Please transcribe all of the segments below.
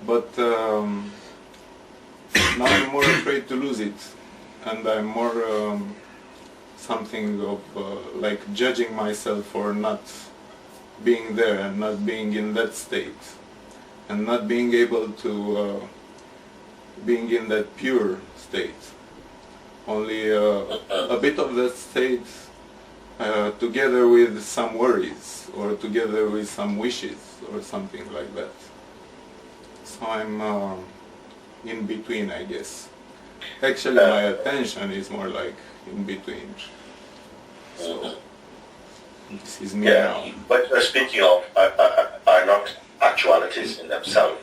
but now I'm more afraid to lose it, and I'm more something of like judging myself for not being there and not being in that state, and not being able to being in that pure state. Only a bit of that state together with some worries or together with some wishes or something like that. So I'm in between, I guess. Actually my attention is more like in between. So this is me now. But speaking of are not actualities in themselves.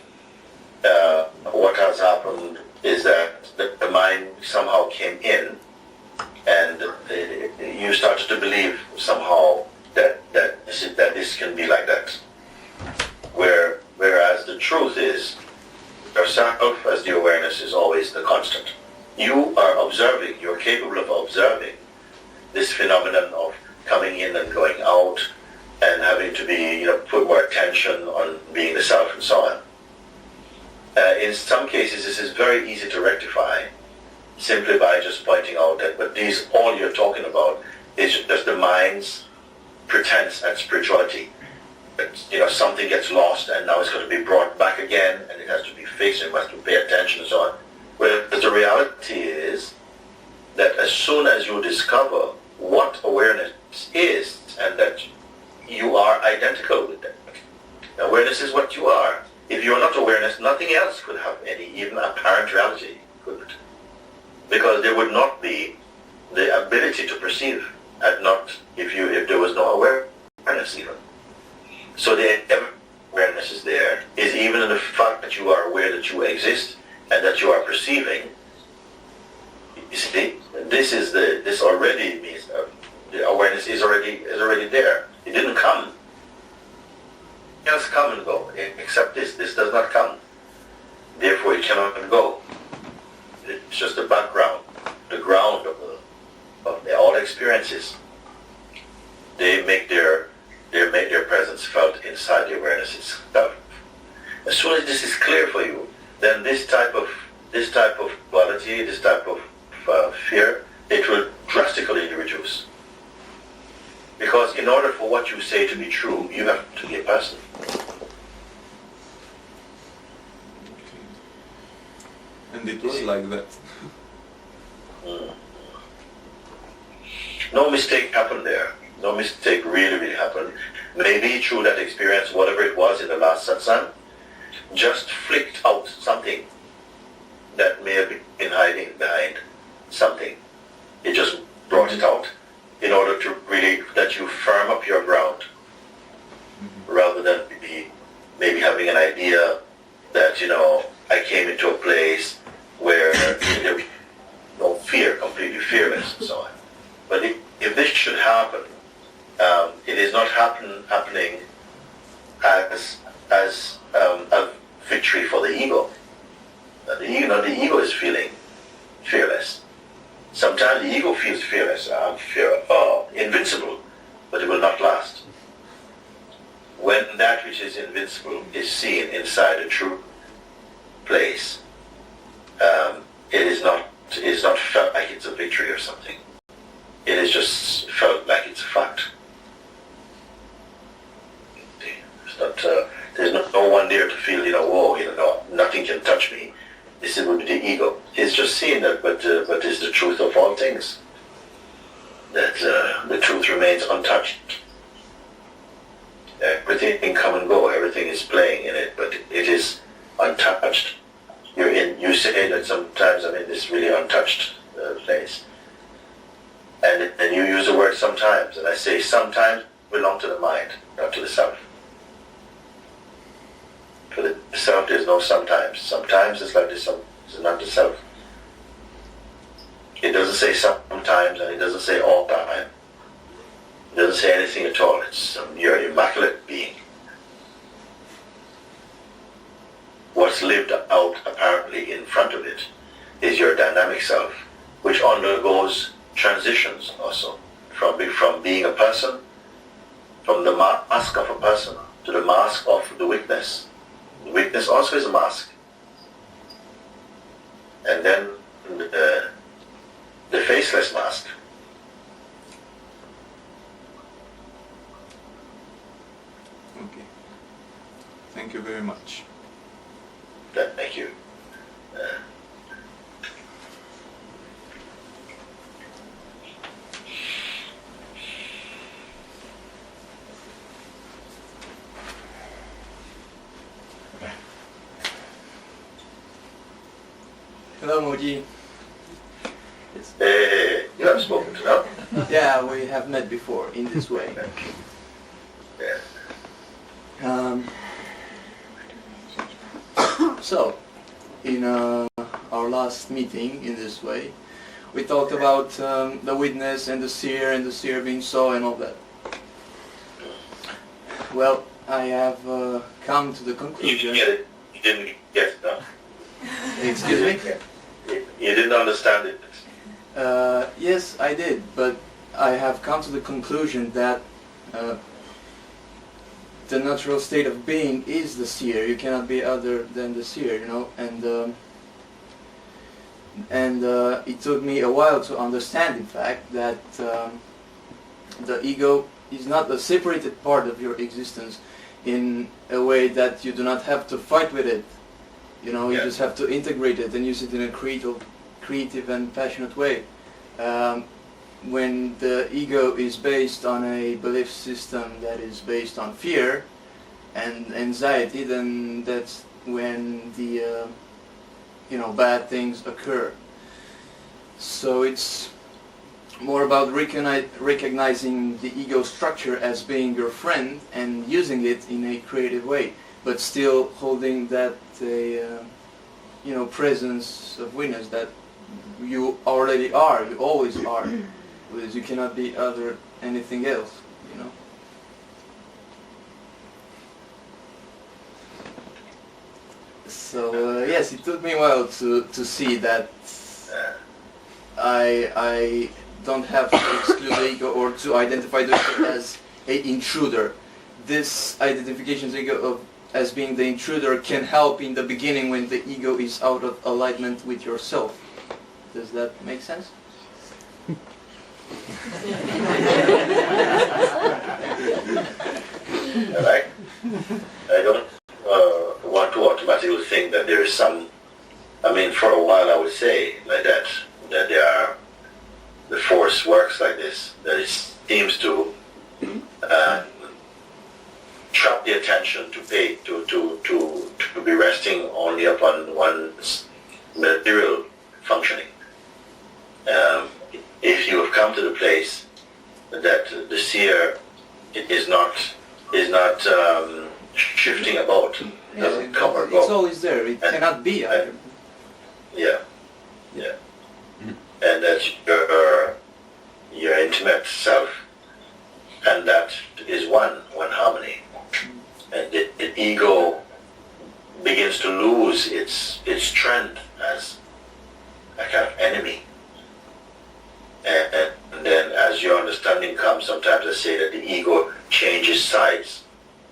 What has happened is that the mind somehow came in, and you started to believe somehow that this can be like that. Whereas the truth is, yourself as the awareness is always the constant. You are observing, you're capable of observing this phenomenon of coming in and going out and having to be, put more attention on being the self and so on. In some cases, this is very easy to rectify simply by just pointing out that, but all you're talking about is just the mind's pretense at spirituality. That, something gets lost and now it's going to be brought back again and it has to be fixed and you have to pay attention and so on. Whereas the reality is that as soon as you discover what awareness is and that you are identical with that, awareness is what you are. If you are not awareness, nothing else could have any, even apparent reality, couldn't. Because there would not be the ability to perceive, and not if there was no awareness even. So the awareness is there, is even in the fact that you are aware that you exist and that you are perceiving. You see, this already means the awareness is already there. It didn't come. Else come and go, except this does not come. Therefore it cannot go. It's just the background, the ground of all experiences. They make their presence felt inside the awareness itself. As soon as this is clear for you, then this type of quality, this type of fear, it will drastically reduce. Because in order for what you say to be true, you have to be a person. And it was like that. No mistake happened there. No mistake really happened. Maybe through that experience, whatever it was in the last satsang, just flicked out something that may have been hiding behind something. It just brought it out in order to really, that you firm up your ground, rather than maybe having an idea that, I came into a place where there was no fear, completely fearless and so on. But if this should happen, it is not happening as a victory for the ego. The ego is feeling fearless. Sometimes the ego feels fearless, invincible, but it will not last. When that which is invincible is seen inside a true place, it is not felt like it's a victory or something. It is just felt like it's a fact. It's not, there's no one there to feel, whoa, nothing can touch me. This would be the ego. It's just seeing that, but it's the truth of all things. That the truth remains untouched. Everything can come and go. Everything is playing in it, but it is untouched. You say that sometimes I'm in this really untouched place, and you use the word sometimes, and I say sometimes belong to the mind, not to the self. For the self, there's no sometimes. Sometimes it's like this, it's not the self. It doesn't say sometimes, and it doesn't say all time. It doesn't say anything at all. It's you're an immaculate being. What's lived out apparently in front of it is your dynamic self, which undergoes transitions also, from being a person, from the mask of a person to the mask of the witness. The witness also is a mask. and then the faceless mask. Okay. Thank you very much. Thank you. Hello, Mooji. You have spoken to them? Yeah, we have met before in this way. Yeah. So, in our last meeting in this way, we talked about the witness and the seer being so and all that. Well, I have come to the You conclusion... didn't get it? You didn't get it, no? Excuse me? You didn't understand it? Yes, I did, but I have come to the conclusion that the natural state of being is the seer. You cannot be other than the seer, you know, and it took me a while to understand, in fact, that the ego is not a separated part of your existence in a way that you do not have to fight with it. You know, you just have to integrate it and use it in a creative and passionate way. When the ego is based on a belief system that is based on fear and anxiety, then that's when the bad things occur. So it's more about recognizing the ego structure as being your friend and using it in a creative way, but still holding that presence of witness that you already are, you always are, because you cannot be other anything else, you know. So yes, it took me a while to see that I don't have to exclude the ego or to identify the ego as an intruder. This identification of the ego as being the intruder can help in the beginning when the ego is out of alignment with yourself. Does that make sense? I don't want to automatically think that there is some, for a while I would say like that the force works like this, that it seems to trap the attention to be resting only upon one's material functioning. If you have come to the place that the seer is not shifting about, doesn't come or go. It's always there. It cannot be either. Yeah. And that's your intimate self, and that is one harmony. And the ego begins to lose its strength as a kind of enemy. And then as your understanding comes, sometimes I say that the ego changes sides.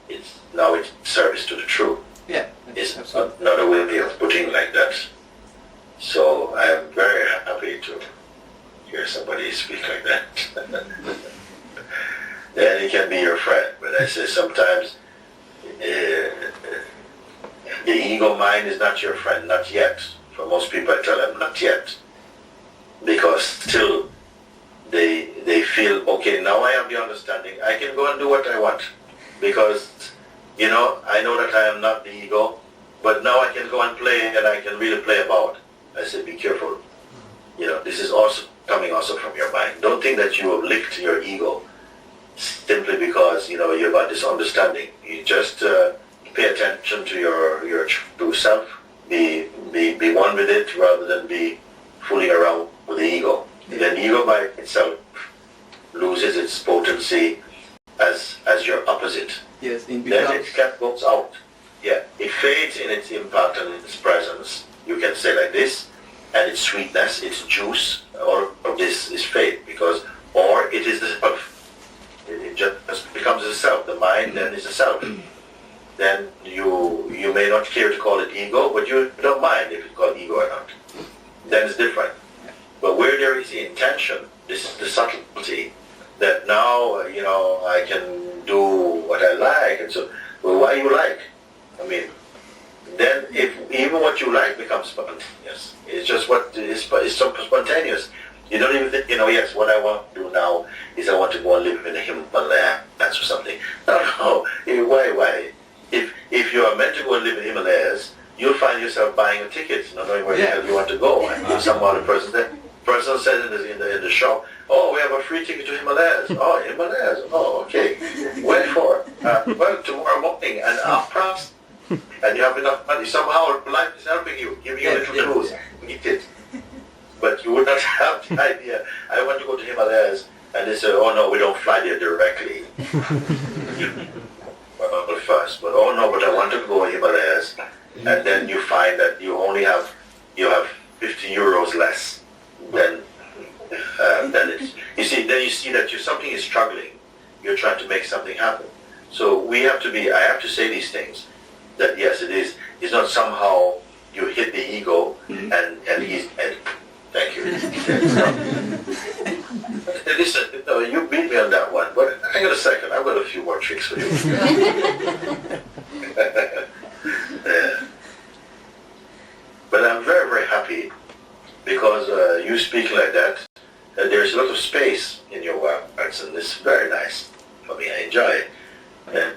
It's now in service to the truth. Yeah. It's another way of putting like that. So I am very happy to hear somebody speak like that. Then he can be your friend. But I say sometimes the ego mind is not your friend, not yet. For most people I tell them not yet. Because still they feel, okay, now I have the understanding, I can go and do what I want. Because, I know that I am not the ego, but now I can go and play and I can really play about. I said, be careful. This is also coming also from your mind. Don't think that you have licked your ego simply because, you've got this understanding. You just pay attention to your true self, be one with it rather than be fooling around with the ego. And then the ego by itself loses its potency as your opposite. Yes, then it goes out. Yeah, it fades in its impact and its presence. You can say like this, and its sweetness, its juice, all of this is fade or it is the self. It just becomes the self. The mind then is the self. Then you may not care to call it ego, but you don't mind if it's called ego or not. then it's different. But where there is the intention, this is the subtlety, that now, I can do what I like, and so, well, why you like? I mean, then if even what you like becomes spontaneous, it's just it's so spontaneous. You don't even think, yes, what I want to do now is I want to go and live in the Himalayas or something. No, why? If you are meant to go and live in the Himalayas, you'll find yourself buying a ticket, not knowing where the hell you want to go. And some other person said in the shop, oh, we have a free ticket to Himalayas. Oh, Himalayas. Oh, okay. When for? Well, tomorrow morning, and perhaps. And you have enough money. Somehow life is helping you, giving you little clues. Get it. But you would not have the idea. I want to go to Himalayas, and they say, oh no, we don't fly there directly. Well, first, but oh no, but I want to go to Himalayas, and then you find that you have 50 euros less than it's. You see that something is struggling. You're trying to make something happen. So I have to say these things. That yes, it is. It's not somehow you hit the ego and he's dead. Thank you. Listen, you beat me on that one, but hang on a second. I've got a few more tricks for you. But I'm very, very happy because you speak like that. There's a lot of space in your words, and it's very nice for me. I enjoy it. And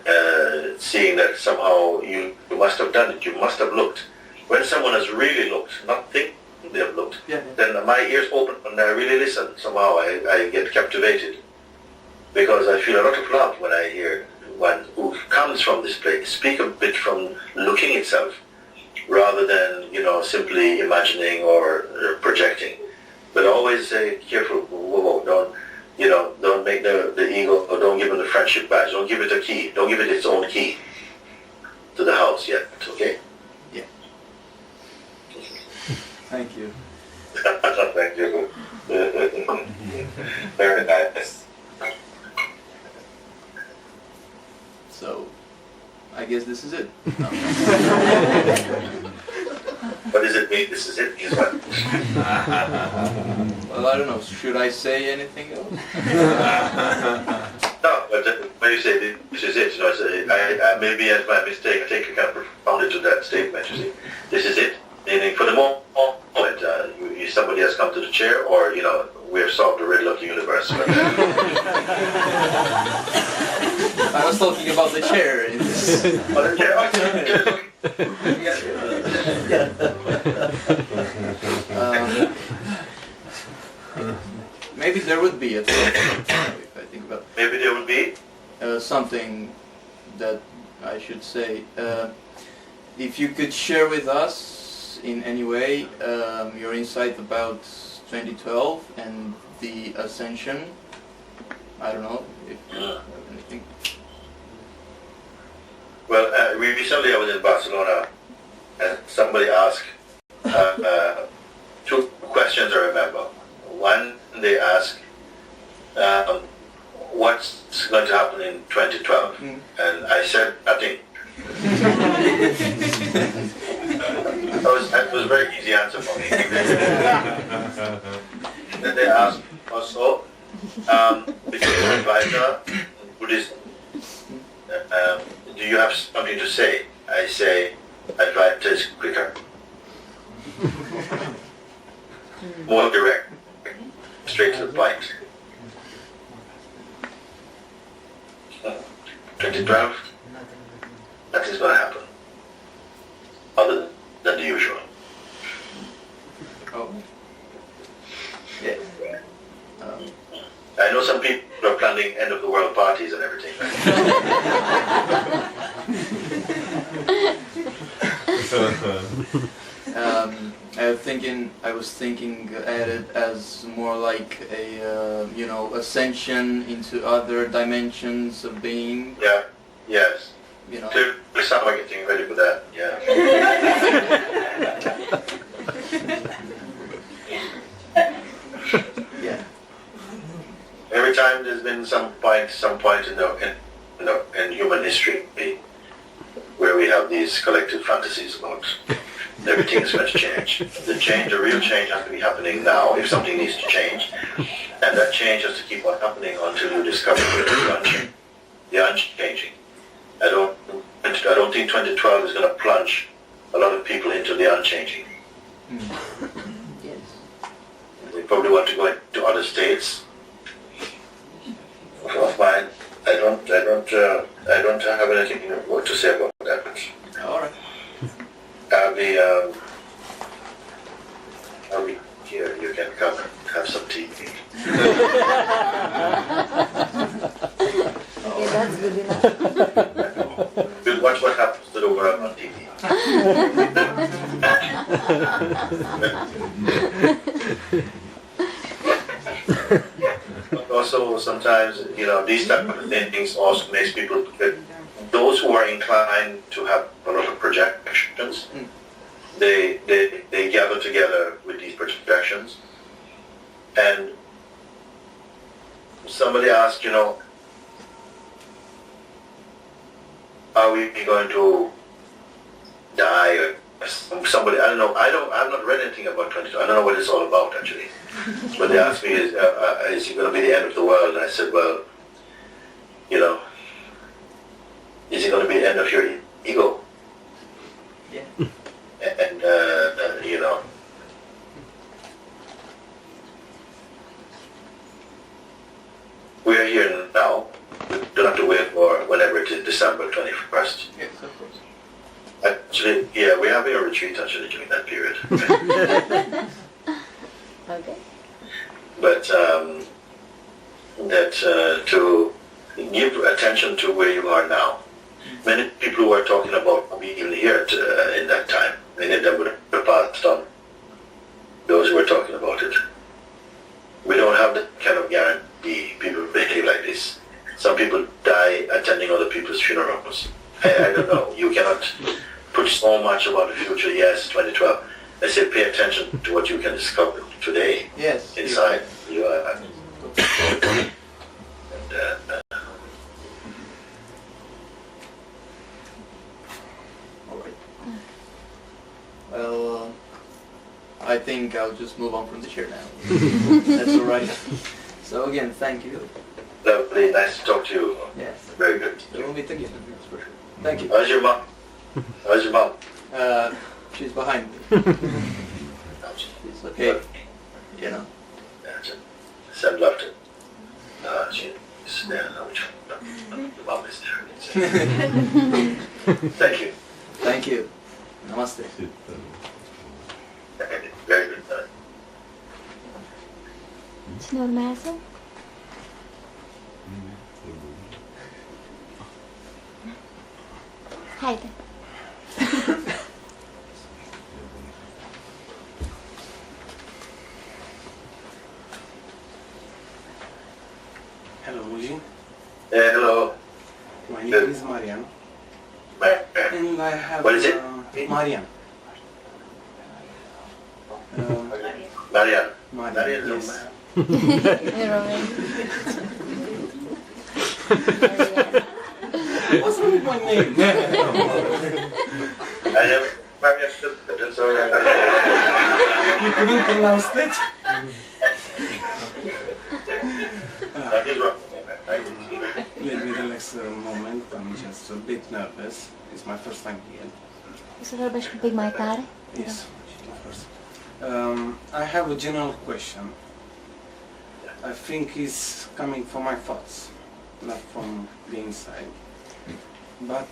seeing that somehow you must have done it, you must have looked. When someone has really looked, not think they have looked, then my ears open and I really listen. Somehow I get captivated because I feel a lot of love when I hear one who comes from this place speak a bit from looking itself rather than simply imagining or projecting. But always say careful, whoa, don't make the ego, or don't give it the friendship badge, don't give it a key, don't give it its own key to the house yet, okay? Yeah. Thank you. Thank you. Very nice. So, I guess this is it. No. What does it mean, this is it? Well, I don't know. Should I say anything else? No, but when you say this is it, I maybe as my mistake, I take a kind of profoundly to that statement, you see. This is it. Meaning for the moment, somebody has come to the chair, or, we have solved the riddle of the universe. I was talking about the chair. In this. Oh, the chair, maybe there would be a if I think about it. Maybe there would be something that I should say. If you could share with us in any way your insight about 2012 and the ascension. I don't know if you have anything. Well, recently I was in Barcelona and somebody asked two questions I remember. One, they asked, what's going to happen in 2012? And I said nothing. That was a very easy answer for me. Then they asked also, because you're an advisor in Buddhism, do you have something to say? I say, advisor is quicker, more direct, straight to the point. 2012, nothing's going to happen, other than the usual. Oh. Yeah. I know some people are planning end of the world parties and everything. I was thinking at it as more like a ascension into other dimensions of being. Yeah. Yes. Clearly sound like getting ready for that. Yeah. Yeah. Every time there's been some point in human history where we have these collective fantasies about everything is going to change. The real change has to be happening now if something needs to change. And that change has to keep on happening until you discover the unchanging. I don't think 2012 is going to plunge a lot of people into the unchanging. Yes. They probably want to go into other states. Of mine, I don't have anything more to say about that. All right. I'll be here. You can come and have some tea. Okay, that's good enough. We'll watch what happens to the world on TV. Also, sometimes, these type of things also makes people, those who are inclined to have a lot of projections, they gather together with these projections. And somebody asked, are we going to die? Or somebody, I don't know. I've not read anything about 22. I don't know what it's all about actually. But they asked me, is it going to be the end of the world? And I said, well, is it going to be the end of your ego? Yeah. And we are here now. We don't have to wait for whenever it is, December 21st. Yes, of course. Actually, yeah, we're having a retreat actually during that period. Okay. But to give attention to where you are now. Many people who are talking about being here in that time, many of them would have passed on. Those who are talking about it. We don't have that kind of guarantee. People behave like this. Some people die attending other people's funerals. I don't know. You cannot put so much about the future. Yes, 2012. I say pay attention to what you can discover today. Yes. Inside you are. All right. Well, I think I'll just move on from the chair now. That's all right. So again, thank you. Lovely, nice to talk to you. Yes. Very good. We'll meet again, that's for sure. Thank you. How's your mom? How's your mom? She's behind me. She's okay. Send love to she's there. The mom is there. Thank you. Thank you. Namaste. Very good. Cine urmează? Haide. Hello, Mooji. Hello. My name is Marian, and I have. What is it? Marian. Marian. Marian. Yes. In Romanian. What's wrong with my name? I am Marian. That's all right. You couldn't pronounce it? Nothing's wrong. Let me relax a moment. I'm just a bit nervous. It's my first time here. O să vorbești un pic mai tare? Yes, of course. I have a general question. I think it's coming from my thoughts, not from the inside. But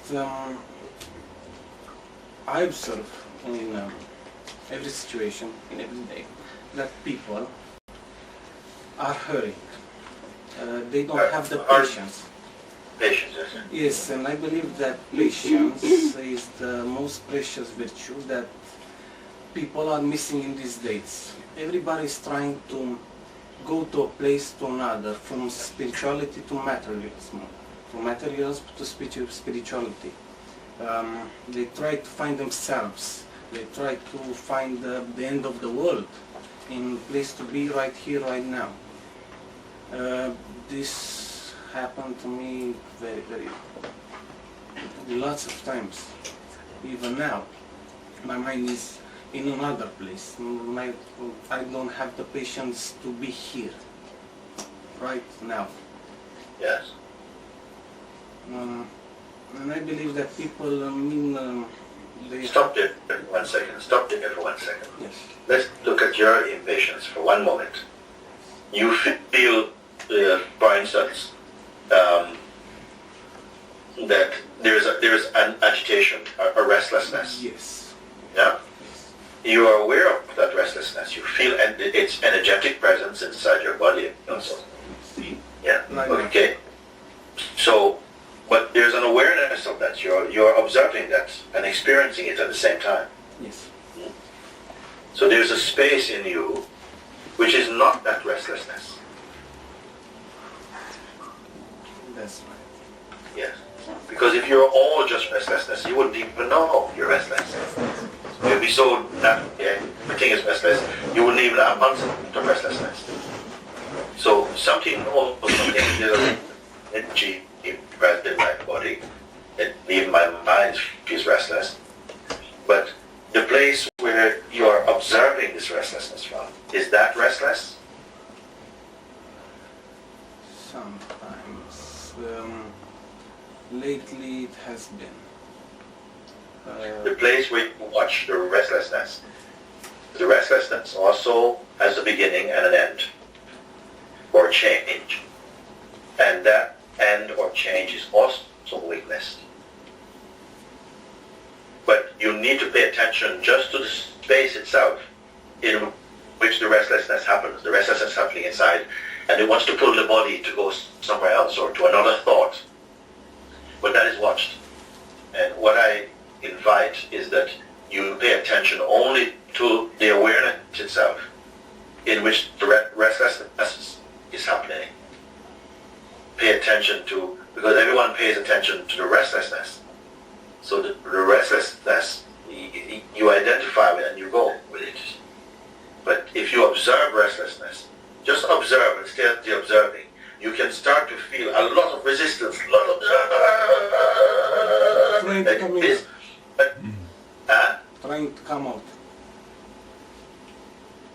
I observe in every situation, in every day, that people are hurrying. They don't have the patience. Patience, yes. Yes, and I believe that patience is the most precious virtue that people are missing in these days. Everybody is trying to go to a place to another, from spirituality to materialism, from materialism to spirituality. They try to find themselves. They try to find the end of the world in a place to be right here, right now. This happened to me very lots of times. Even now, my mind is in another place. I don't have the patience to be here, right now. Yes. And I believe that people they Stop there for 1 second. Stop there for 1 second. Yes. Let's look at your impatience for 1 moment. You feel, for instance, that there is an agitation, a restlessness. Yes. Yeah. You are aware of that restlessness. You feel its energetic presence inside your body also. Yeah. Okay. So, but there's an awareness of that. You're observing that and experiencing it at the same time. Yes. So there's a space in you which is not that restlessness. That's right. Yes. Because if you're all just restlessness, you wouldn't even know you're restless. You'd be so that everything is restless, you wouldn't even have concept of restlessness. So something there's an energy present in my body, even my mind feels restless. But the place where you are observing this restlessness from, is that restless? Sometimes. Lately it has been. The place where you watch the restlessness. The restlessness also has a beginning and an end, or change. And that end or change is also weakness. But you need to pay attention just to the space itself in which the restlessness happens. The restlessness is happening inside, and it wants to pull the body to go somewhere else or to another thought. But that is watched. And what I invite is that you pay attention only to the awareness itself in which the restlessness is happening. Pay attention to, because everyone pays attention to the restlessness. So the restlessness, you identify with it and you go with it. But if you observe restlessness, just observe and stay at the observing, you can start to feel a lot of resistance, a lot of Trying to come in. Trying to come out.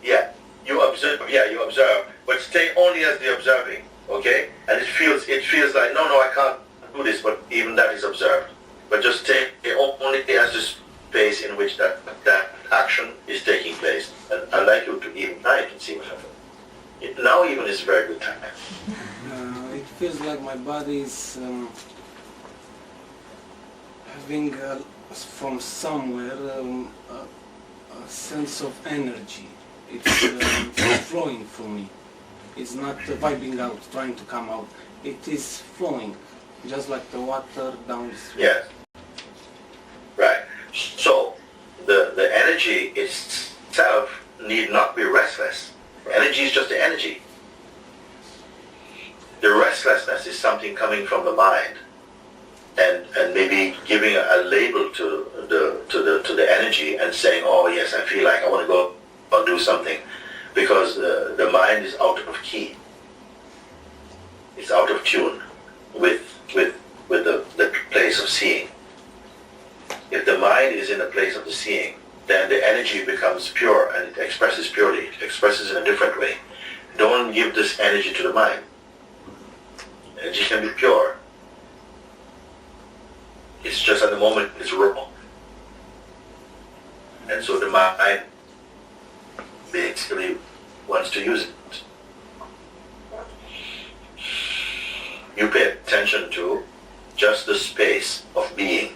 Yeah, you observe, but stay only as the observing, okay? And it feels like, no, I can't do this, but even that is observed. But just stay only as the space in which that action is taking place. And I'd like you to even try it and see what happens. Now even is a very good time. It feels like my body is having from somewhere a sense of energy. It's flowing for me. It's not vibing out, trying to come out. It is flowing, just like the water down the street. Yes. Right. So the energy itself need not be restless. Energy is just the energy. The restlessness is something coming from the mind, and maybe giving a label to the energy and saying, oh yes, I feel like I want to go and do something, because the mind is out of key. It's out of tune with the place of seeing. If the mind is in the place of the seeing, then the energy becomes pure and it expresses purely. It expresses in a different way. Don't give this energy to the mind. Energy can be pure. It's just at the moment it's raw. And so the mind basically wants to use it. You pay attention to just the space of being,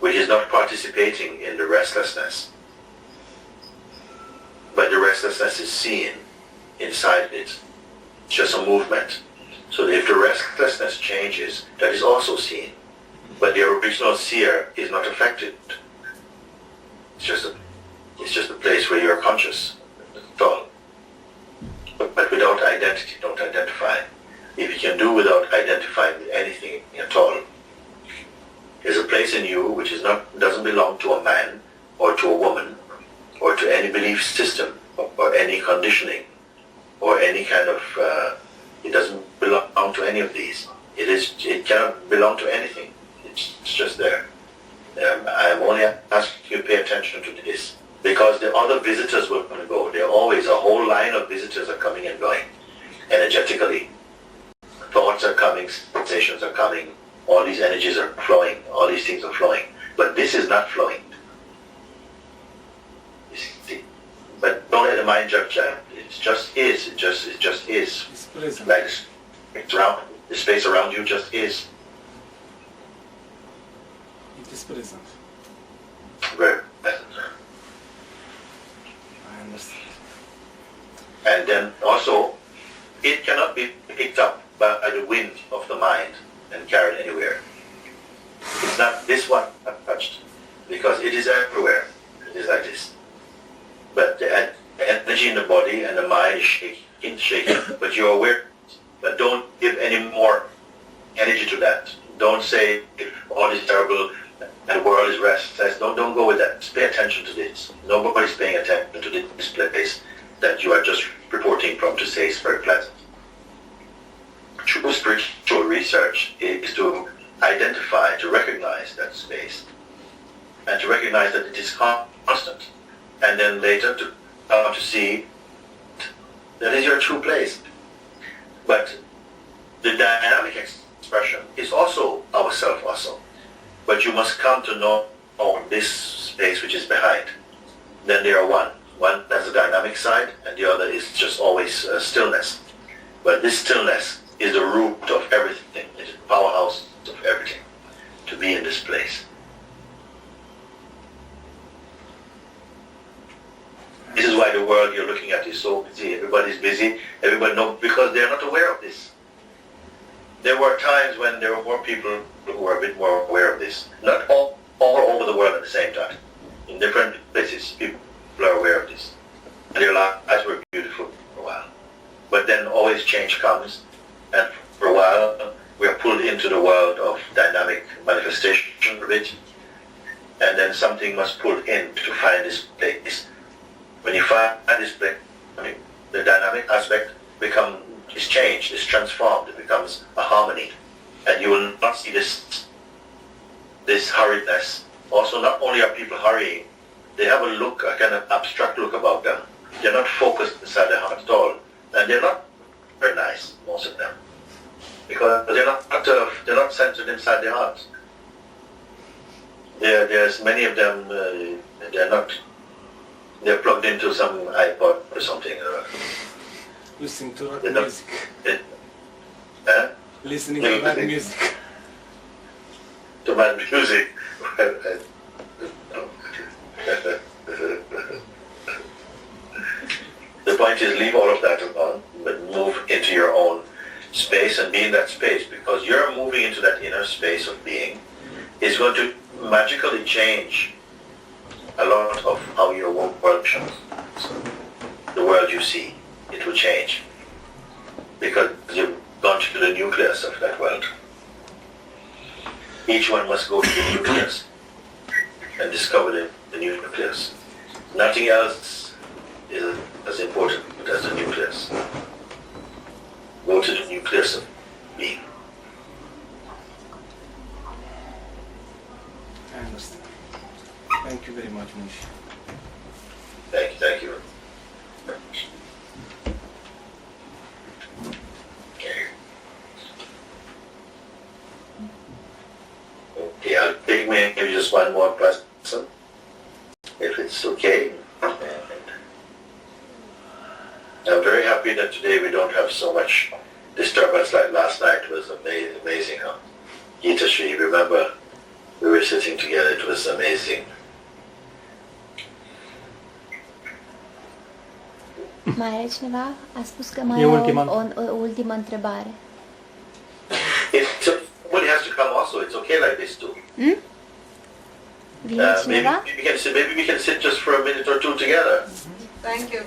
which is not participating in the restlessness. But the restlessness is seen inside it. It's just a movement. So if the restlessness changes, that is also seen. But the original seer is not affected. It's just a place where you're conscious. That's all. But without identity, don't identify. If you can do without identifying with anything at all, there's a place in you which doesn't belong to a man or to a woman or to any belief system or any conditioning or any kind of, it doesn't belong to any of these. It cannot belong to anything. It's just there. I'm only asking you to pay attention to this. because the other visitors will come and go. There are always a whole line of visitors are coming and going energetically. Thoughts are coming, sensations are coming, all these energies are flowing, all these things are flowing. But this is not flowing. You see? But don't let the mind judge that. It just is. It just is. It's present. Like it's around, the space around you just is. It is present. Very present. I understand. And then also, it cannot be picked up by the wind of the mind and carried anywhere. It's not this one touched, because it is everywhere. It is like this. But the energy in the body and the mind is shaking, but you're aware. But don't give any more energy to that. Don't say all is terrible and the world is restless. Don't go with that. Just pay attention to this. Nobody's paying attention to this place that you are just reporting from to say is very pleasant. True spiritual research is to identify, to recognize that space, and to recognize that it is constant, and then later to see that is your true place. But the dynamic expression is also ourself also. But you must come to know this space which is behind. Then they are one. One has a dynamic side, and the other is just always stillness. But this stillness is the root of everything. It is the powerhouse of everything, to be in this place. This is why the world you're looking at is so busy. Everybody's busy. Everybody knows, because they're not aware of this. There were times when there were more people who were a bit more aware of this. Not all over the world at the same time. In different places, people are aware of this. And their lives were beautiful for a while. But then always change comes, and for a while we are pulled into the world of dynamic manifestation of it, and then something must pull in to find this place. When you find this place, the dynamic aspect is changed, is transformed, it becomes a harmony, and you will not see this hurriedness. Also, not only are people hurrying, they have a look, a kind of abstract look about them. They're not focused inside their heart at all, and they're not very nice, most of them, because they're not centered inside their hearts. There's many of them. They're plugged into some iPod or something. Listening to rock music. Listening to bad music. To bad music. The point is, leave all of that alone, but move into your own space and be in that space, because you're moving into that inner space of being is going to magically change a lot of how your world functions. The world you see, it will change, because you've gone to the nucleus of that world. Each one must go to the nucleus and discover the nucleus. Nothing else is as important as the nucleus. Go to the nucleus of being. I understand. Thank you very much, Mooji. Thank you. Okay, I'll take maybe just one more person, if it's okay. And I'm very happy that today we don't have so much disturbance like last night. It was amazing. Huh? Gita Shri, remember, we were sitting together, it was amazing. Mai are cineva? A spus că mai e o ultimă întrebare. Somebody has to come also. It's okay like this too. Vine cineva? Maybe we can sit just for a minute or two together. Thank you.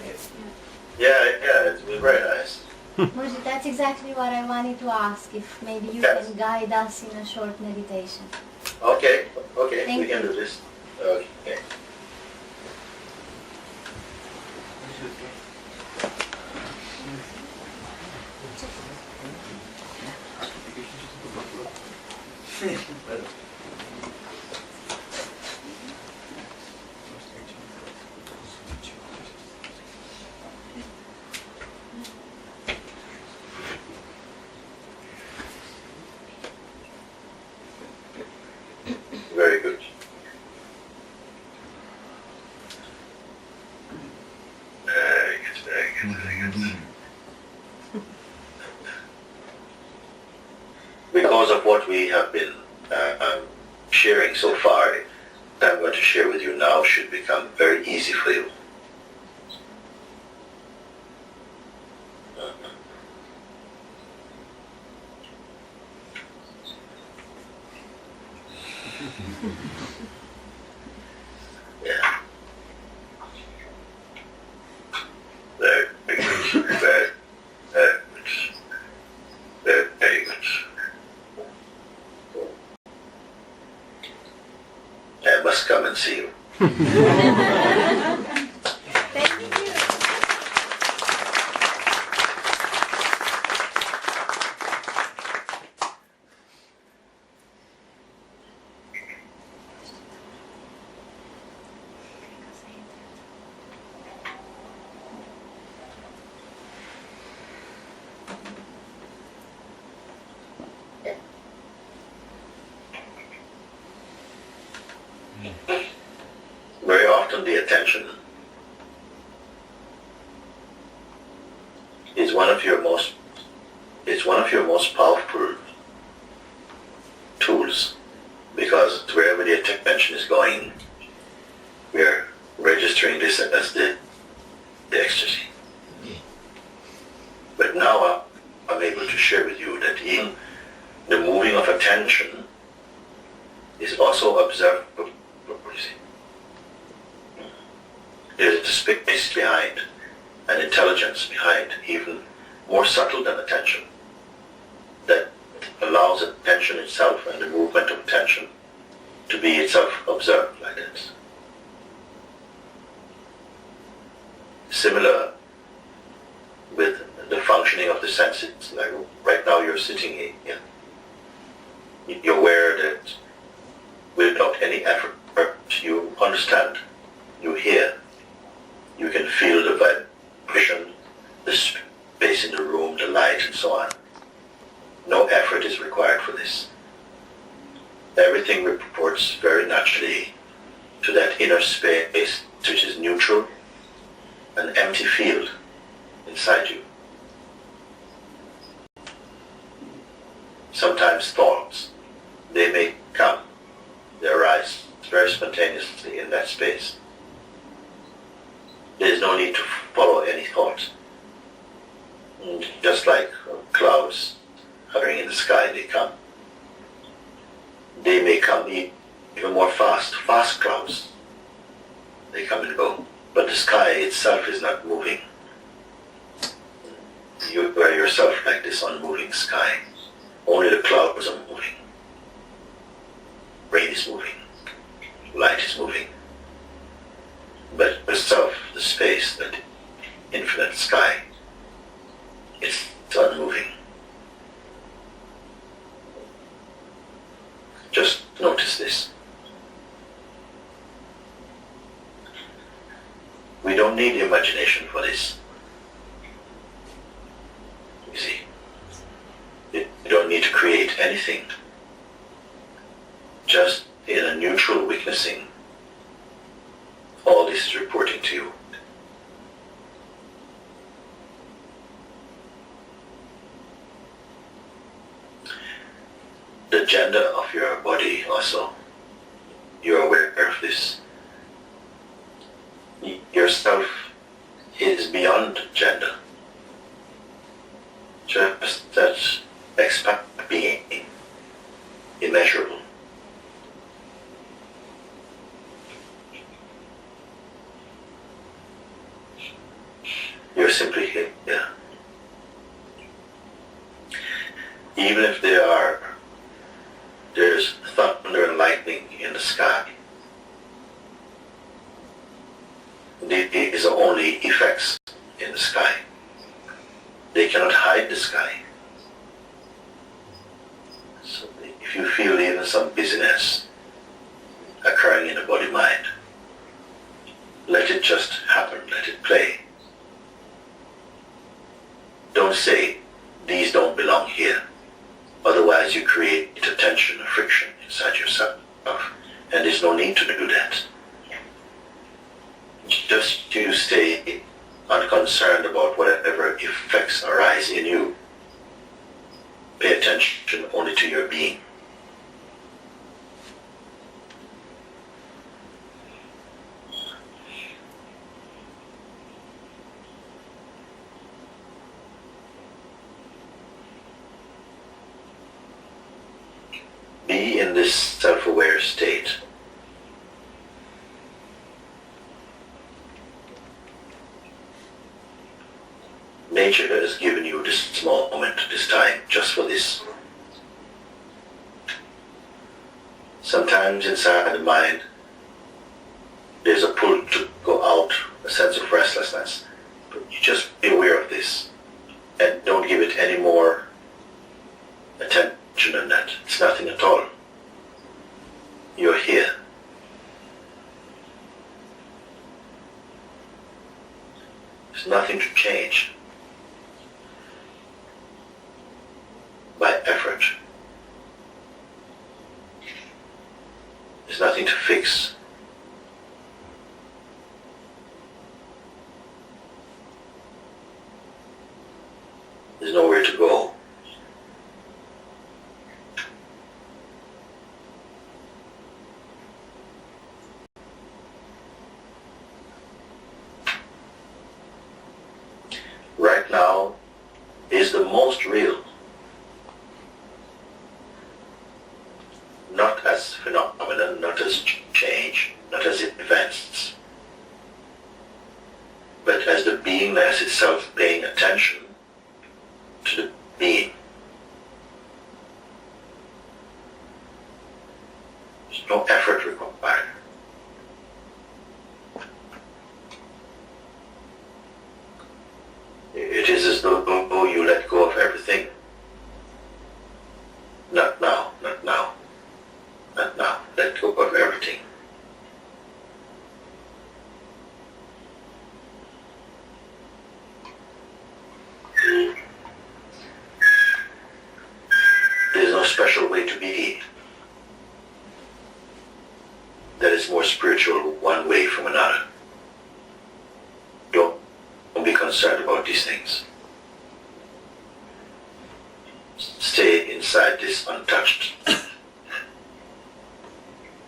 Yeah, it's been very nice. Mooji, that's exactly what I wanted to ask, if maybe you can guide us in a short meditation. Okay, Thank we can you. do this. Okay. Because of what we have been sharing so far, that I'm going to share with you now should become very easy for you. Yeah. Very good. Very good. I must come and see you. Thank you. Very often the attention is one of your most powerful tools, because wherever the attention is going, we are registering this as the ecstasy. But now I'm able to share with you that even the moving of attention is also observable. There's a space behind, an intelligence behind, even more subtle than attention, that allows attention itself and the movement of attention to be itself observed like this. Similar with the functioning of the senses. Like right now you're sitting here. You're aware that without any effort you understand, you hear, you can feel the vibration, the space in the room, the light and so on. No effort is required for this. Everything reports very naturally to that inner space which is neutral, an empty field inside you. Sometimes thoughts, they may come, they arise very spontaneously in that space. There is no need to follow any thought. Just like clouds hovering in the sky, they come. They may come even more fast clouds. They come and go. But the sky itself is not moving. You are yourself like this unmoving sky. Only the clouds are moving. Rain is moving. Light is moving. But yourself, the space, the infinite sky, it's unmoving. Just notice this. We don't need imagination for this. You see, you don't need to create anything. Just in a neutral witnessing, all this is reporting to you. The gender of your body also, you're aware of this. Yourself is beyond gender. Just that expat being, immeasurable. You're simply here. Even if there's thunder and lightning in the sky, these are only effects in the sky. They cannot hide the sky. So if you feel even some busyness occurring in the body-mind, let it just happen, let it play. Don't say, these don't belong here. Otherwise you create a tension, a friction inside yourself. And there's no need to do that. Just you stay unconcerned about whatever effects arise in you. Pay attention only to your being. Be in this self-aware state. Nature has given you this moment, this time, just for this. Sometimes inside the mind, there's a pull to go out, a sense of restlessness. But you just be aware of this and don't give it any more attention than that. It's nothing at all. You're here. There's nothing to change by effort. There's nothing to fix. There's nowhere to go. Right now is the most real. Not as phenomenon, not as change, not as events, but as the beingness itself paying attention to the being. There's no effort required. It is as though you let go of everything. Not now, not now, not now. Let go of everything. There's no special way to be. That is more spiritual one way from another. Don't be concerned about these things. Stay inside this untouched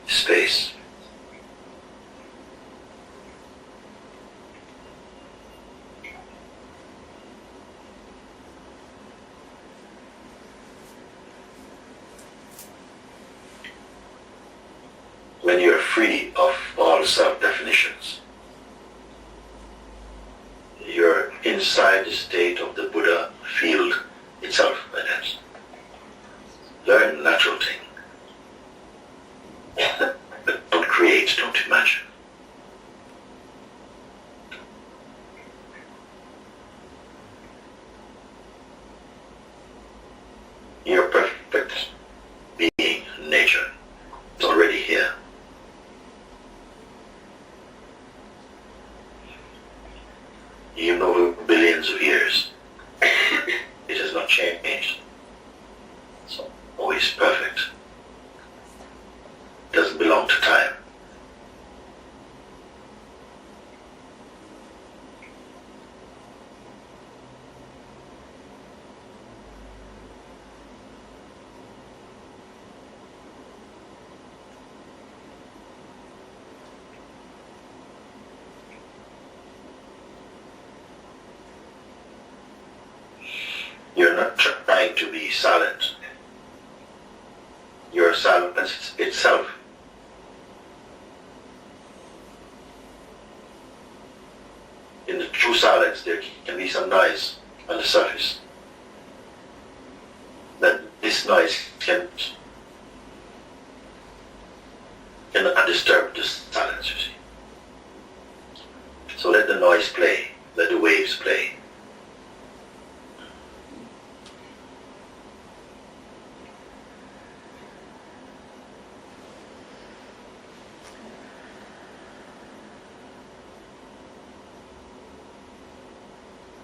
space. When you're free of all self-definitions, you're inside the state of the Buddha field itself, by that. Learn the natural thing. But don't create, don't imagine. Your perfect being, nature, is already here. Even over billions of years, it has not changed. It's always perfect. It doesn't belong to time. You're not trying to be silent. Your silence itself. In the true silence, there can be some noise on the surface. That this noise cannot disturb the silence, you see. So let the noise play, let the waves play.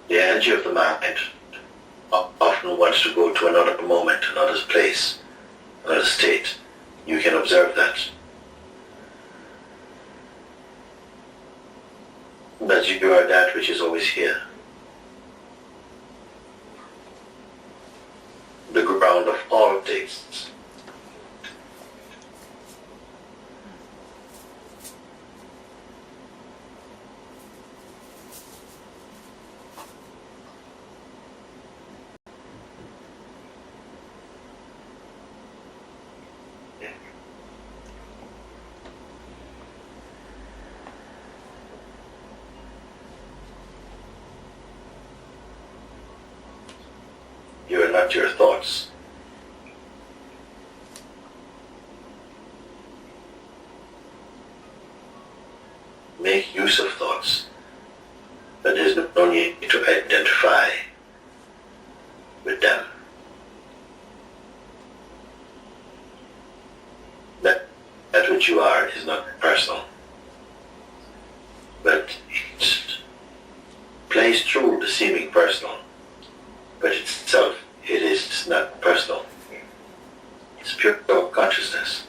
The energy of the mind often wants to go to another moment, another place, another state. You can observe that. that you are that which is always here. The ground of all tastes. You are not your thoughts. Make use of thoughts, but there's no need to identify with them. That which you are is not personal, but it plays through the seeming personal. But itself, it is not personal. It's pure consciousness.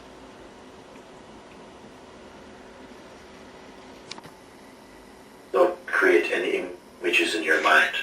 Don't create any images in your mind.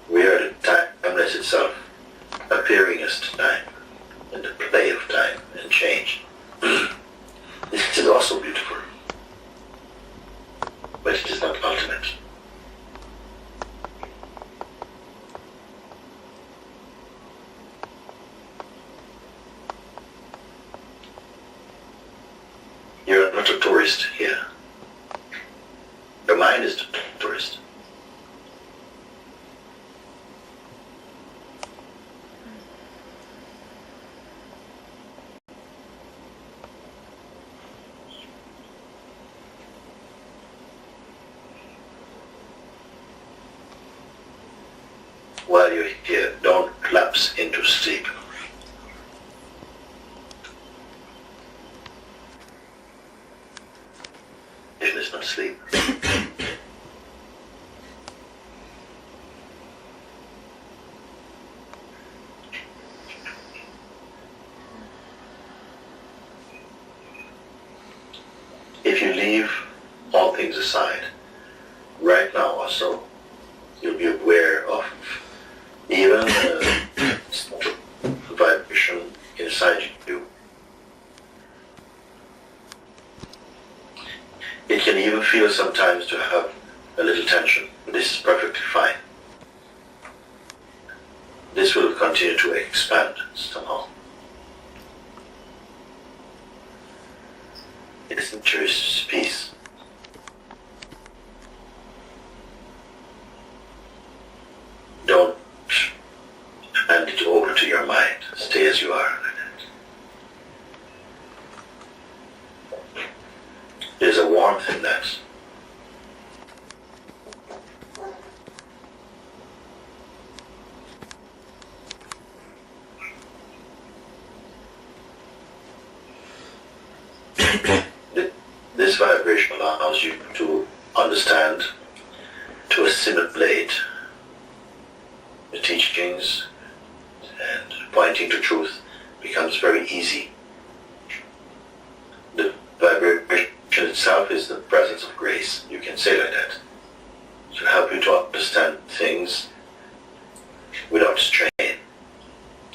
We are the timeless itself, appearing as time, in the play of time and change. This is also beautiful, but it is not ultimate. You're not a tourist here. Your mind is the tourist. While you're here, don't collapse into sleep. It is not sleep. If you leave all things aside, right now also, you'll be aware of even vibration inside you. It can even feel sometimes to have a little tension. This is perfectly fine. This will continue to expand somehow. It's interior's peace. Don't hand it over to your mind. Stay as you are. There's a warmth in that. This vibration allows you to understand, to assimilate the teachings, and pointing to truth becomes very easy. The vibration itself is the presence of grace, you can say like that, to help you to understand things without strain,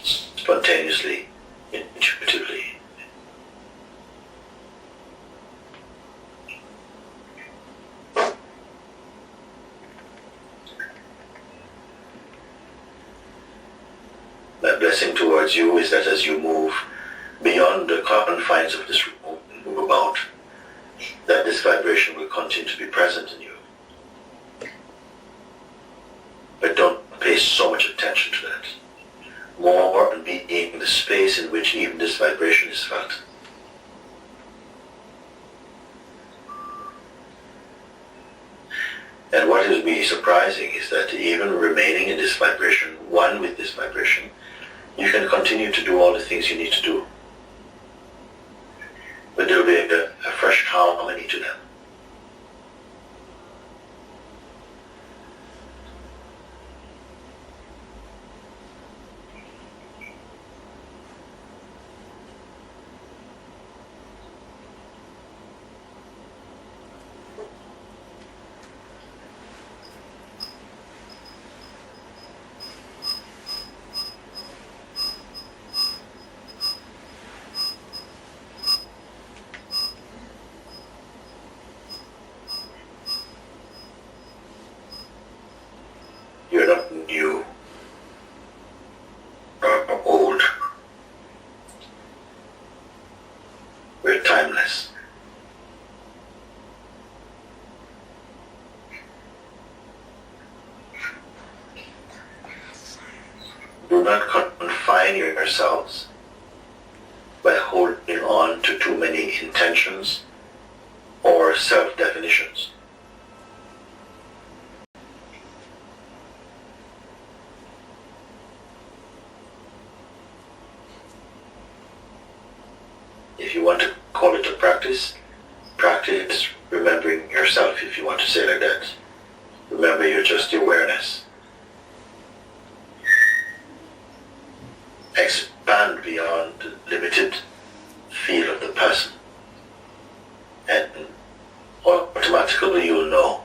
spontaneously, intuitively. My blessing towards you is that as you move beyond the confines of this room, move about, that this vibration will continue to be present in you. But don't pay so much attention to that. More on being the space in which even this vibration is felt. And what will be surprising is that even remaining in this vibration, one with this vibration, you can continue to do all the things you need to do yourselves by holding on to too many intentions or self-definitions. If you want to call it a practice, practice remembering yourself, if you want to say it like that. Remember, you're just the awareness. Expand beyond the limited field of the person, and automatically you'll know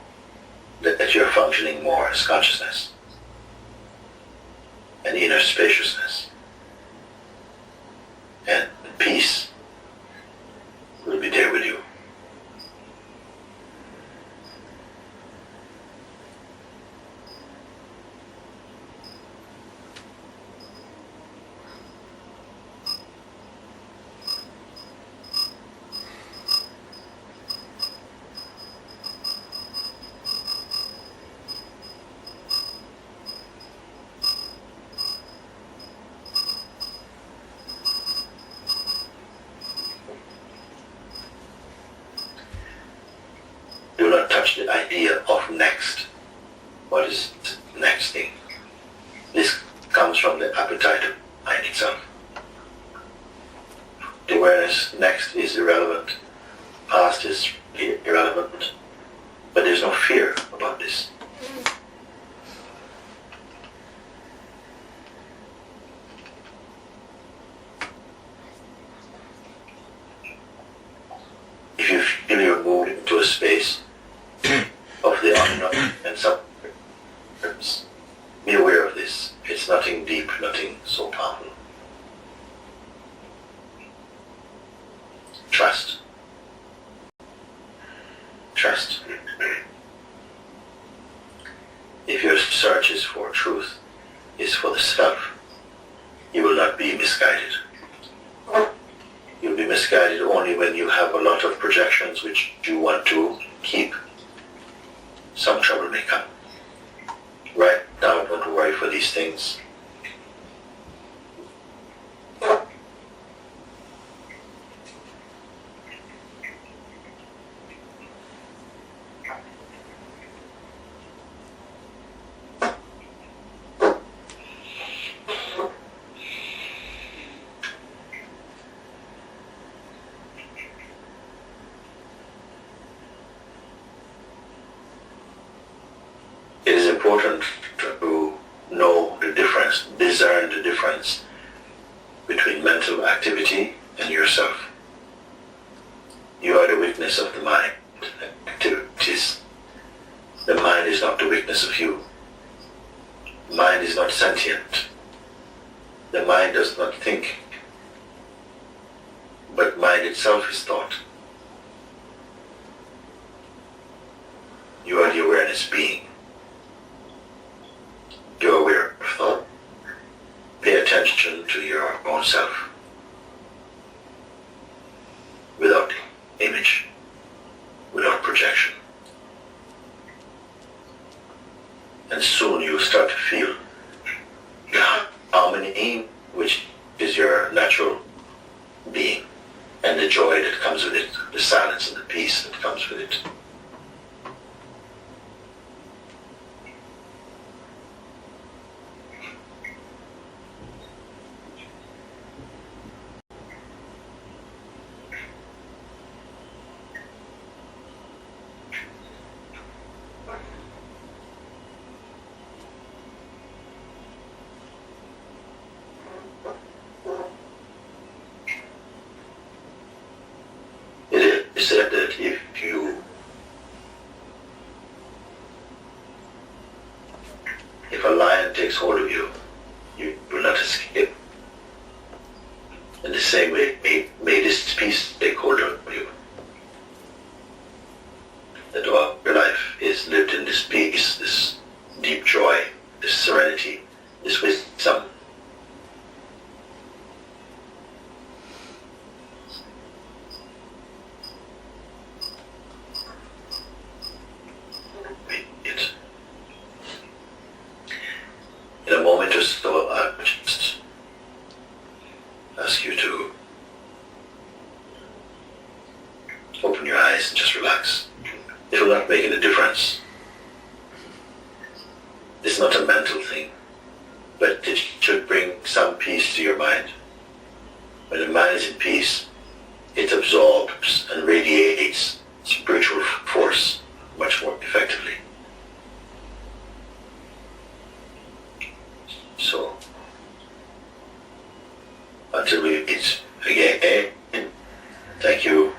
that you're functioning more as consciousness and inner spaciousness, and peace will be there with you. Do not touch the idea of next. What is the next thing? This comes from the appetite of mind itself. The awareness next is irrelevant. Past is irrelevant. But there's no fear about this. If you feel you're moving into a space of the unknown and some, be aware of this. It's nothing deep, nothing so powerful. Trust. Trust. If your search is for truth, is for the self, you will not be misguided. You'll be misguided only when you have a lot of projections which you want to keep. Some trouble may come. Right now, don't worry for these things. It is important to know the difference, discern the difference between mental activity and yourself. You are the witness of the mind activities. The mind is not the witness of you. Mind is not sentient. The mind does not think. But mind itself is thought. You are the awareness being. You're aware of thought. Pay attention to your own self. Without image, without projection. And soon you start to feel the harmony, which is your natural being, and the joy that comes with it, the silence and the peace that comes with it. Said that if a lion takes hold of you, you will not escape. In the same way, may this peace take hold of you. That all your life is lived in this peace, this deep joy, this serenity, this wisdom. In a moment or so, just ask you to open your eyes and just relax. It will not make any difference. It's not a mental thing, but it should bring some peace to your mind. When the mind is in peace, it absorbs and radiates spiritual force much more effectively. So, until we meet again, thank you,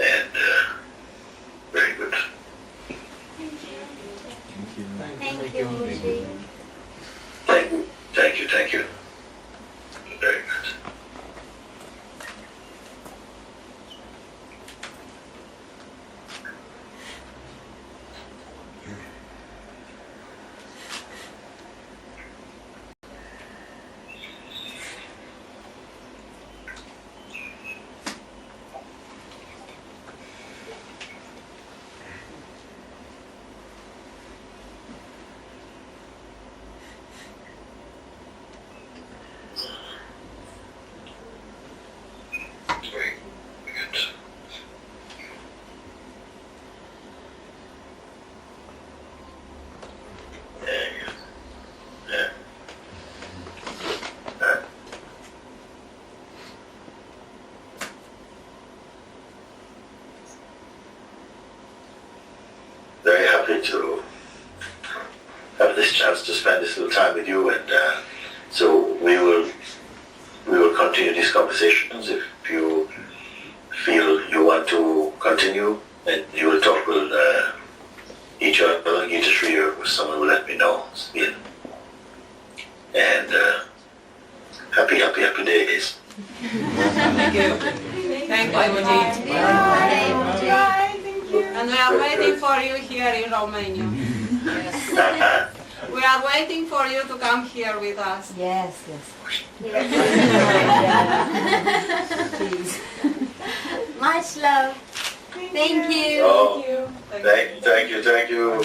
and very good. Thank you, Mooji. Thank you. Very good. Very good. Yeah. Very happy to have this chance to spend this little time with you, and so we will continue these conversations. If you feel you want to continue, and you will talk with each other, Gita Shri, or someone will let me know. And happy days. Thank you. Thank you, Mooji. And we are waiting for you here in Romania. We are waiting for you to come here with us. Yes. Please. Much love. Thank you. Oh, thank you. Thank you.